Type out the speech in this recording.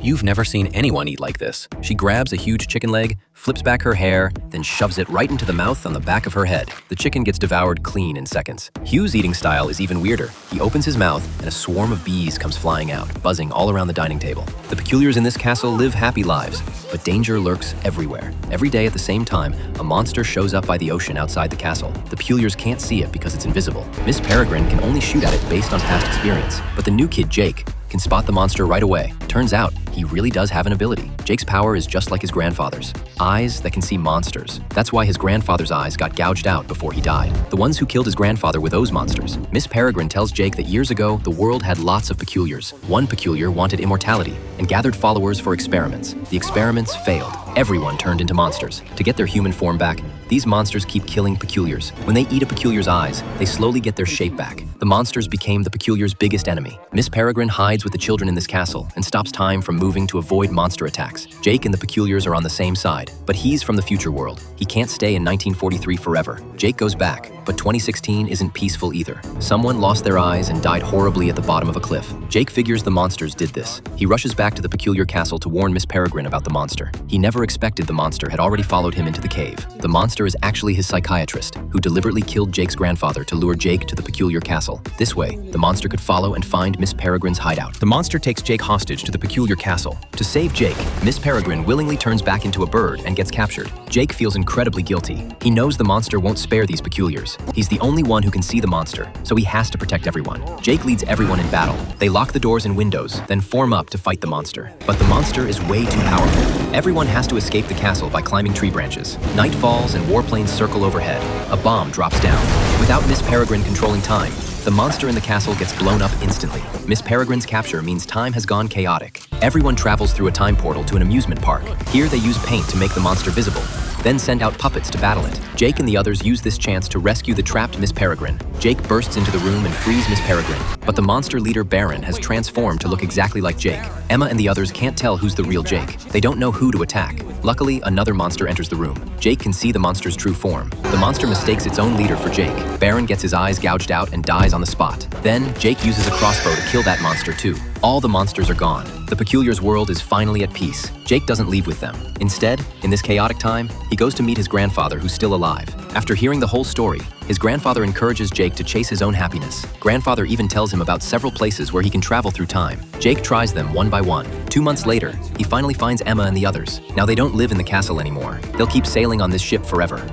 You've never seen anyone eat like this. She grabs a huge chicken leg, flips back her hair, then shoves it right into the mouth on the back of her head. The chicken gets devoured clean in seconds. Hugh's eating style is even weirder. He opens his mouth, and a swarm of bees comes flying out, buzzing all around the dining table. The peculiars in this castle live happy lives, but danger lurks everywhere. Every day at the same time, a monster shows up by the ocean outside the castle. The peculiars can't see it because it's invisible. Miss Peregrine can only shoot at it based on past experience, but the new kid, Jake, can spot the monster right away. Turns out, he really does have an ability. Jake's power is just like his grandfather's. Eyes that can see monsters. That's why his grandfather's eyes got gouged out before he died. The ones who killed his grandfather were those monsters. Miss Peregrine tells Jake that years ago, the world had lots of peculiars. One peculiar wanted immortality and gathered followers for experiments. The experiments failed. Everyone turned into monsters. To get their human form back, these monsters keep killing peculiars. When they eat a peculiar's eyes, they slowly get their shape back. The monsters became the peculiar's biggest enemy. Miss Peregrine hides with the children in this castle and stops time from moving to avoid monster attacks. Jake and the peculiars are on the same side, but he's from the future world. He can't stay in 1943 forever. Jake goes back, but 2016 isn't peaceful either. Someone lost their eyes and died horribly at the bottom of a cliff. Jake figures the monsters did this. He rushes back to the peculiar castle to warn Miss Peregrine about the monster. He never expected the monster had already followed him into the cave. The monster is actually his psychiatrist, who deliberately killed Jake's grandfather to lure Jake to the peculiar castle. This way, the monster could follow and find Miss Peregrine's hideout. The monster takes Jake hostage to the peculiar castle. To save Jake, Miss Peregrine willingly turns back into a bird and gets captured. Jake feels incredibly guilty. He knows the monster won't spare these peculiars. He's the only one who can see the monster, so he has to protect everyone. Jake leads everyone in battle. They lock the doors and windows, then form up to fight the monster. But the monster is way too powerful. Everyone has to escape the castle by climbing tree branches. Night falls and warplanes circle overhead. A bomb drops down. Without Miss Peregrine controlling time, the monster in the castle gets blown up instantly. Miss Peregrine's capture means time has gone chaotic. Everyone travels through a time portal to an amusement park. Here they use paint to make the monster visible, then send out puppets to battle it. Jake and the others use this chance to rescue the trapped Miss Peregrine. Jake bursts into the room and frees Miss Peregrine, but the monster leader Baron has transformed to look exactly like Jake. Emma and the others can't tell who's the real Jake. They don't know who to attack. Luckily, another monster enters the room. Jake can see the monster's true form. The monster mistakes its own leader for Jake. Baron gets his eyes gouged out and dies on the spot. Then, Jake uses a crossbow to kill that monster too. All the monsters are gone. The peculiar's world is finally at peace. Jake doesn't leave with them. Instead, in this chaotic time, he goes to meet his grandfather who's still alive. After hearing the whole story, his grandfather encourages Jake to chase his own happiness. Grandfather even tells him about several places where he can travel through time. Jake tries them one by one. 2 months later, he finally finds Emma and the others. Now they don't live in the castle anymore. They'll keep sailing on this ship forever.